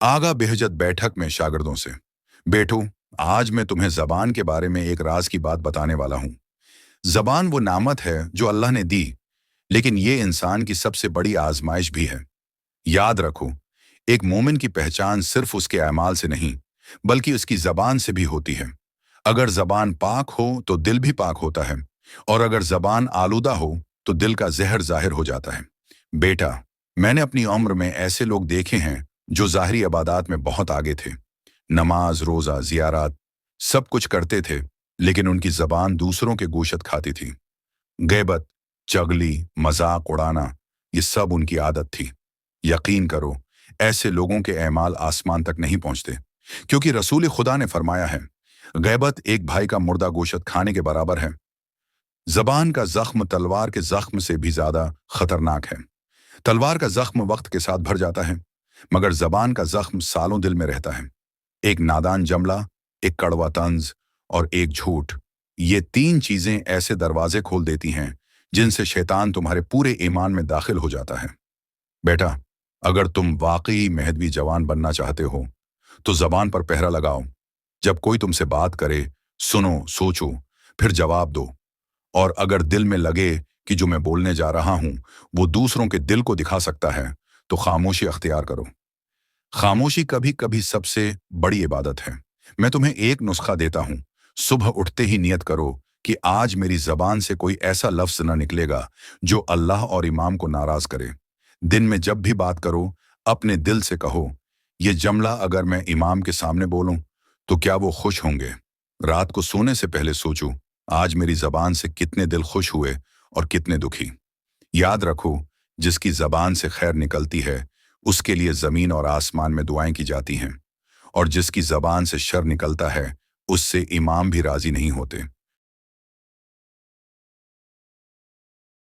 आगा बेहजत बैठक में शागिर्दों से, बेटो, आज मैं तुम्हें जबान के बारे में एक राज की बात बताने वाला हूँ। जबान वो नामत है जो अल्लाह ने दी, लेकिन ये इंसान की सबसे बड़ी आजमाइश भी है। याद रखो, एक मोमिन की पहचान सिर्फ उसके अमाल से नहीं, बल्कि उसकी जबान से भी होती है। अगर जबान पाक हो तो दिल भी पाक होता है, और अगर जबान आलूदा हो तो दिल का जहर जाहिर हो जाता है। बेटा, मैंने अपनी उम्र में ऐसे लोग देखे हैं जो ज़ाहिरी इबादत में बहुत आगे थे, नमाज रोज़ा जियारात सब कुछ करते थे, लेकिन उनकी ज़बान दूसरों के गोशत खाती थी। गैबत, चगली, मजाक उड़ाना, ये सब उनकी आदत थी। यकीन करो, ऐसे लोगों के अमाल आसमान तक नहीं पहुंचते, क्योंकि रसूल खुदा ने फरमाया है, गैबत एक भाई का मुर्दा गोशत खाने के बराबर है। जबान का जख्म तलवार के जख्म से भी ज्यादा खतरनाक है। तलवार का जख्म वक्त के साथ भर जाता है, मगर जबान का जख्म सालों दिल में रहता है। एक नादान जमला, एक कड़वा तंज और एक झूठ, ये तीन चीजें ऐसे दरवाजे खोल देती हैं जिनसे शैतान तुम्हारे पूरे ईमान में दाखिल हो जाता है। बेटा, अगर तुम वाकई मेहदवी जवान बनना चाहते हो तो जबान पर पहरा लगाओ। जब कोई तुमसे बात करे, सुनो, सोचो, फिर जवाब दो। और अगर दिल में लगे कि जो मैं बोलने जा रहा हूं वो दूसरों के दिल को दिखा सकता है, तो खामोशी अख्तियार करो। खामोशी कभी कभी सबसे बड़ी इबादत है। मैं तुम्हें एक नुस्खा देता हूं। सुबह उठते ही नियत करो कि आज मेरी जबान से कोई ऐसा लफ्ज न निकलेगा जो अल्लाह और इमाम को नाराज करे। दिन में जब भी बात करो, अपने दिल से कहो, ये जमला अगर मैं इमाम के सामने बोलूं तो क्या वो खुश होंगे। रात को सोने से पहले सोचो, आज मेरी जबान से कितने दिल खुश हुए और कितने दुखी। याद रखो, जिसकी जबान से खैर निकलती है उसके लिए जमीन और आसमान में दुआएं की जाती हैं, और जिसकी जबान से शर निकलता है उससे इमाम भी राजी नहीं होते।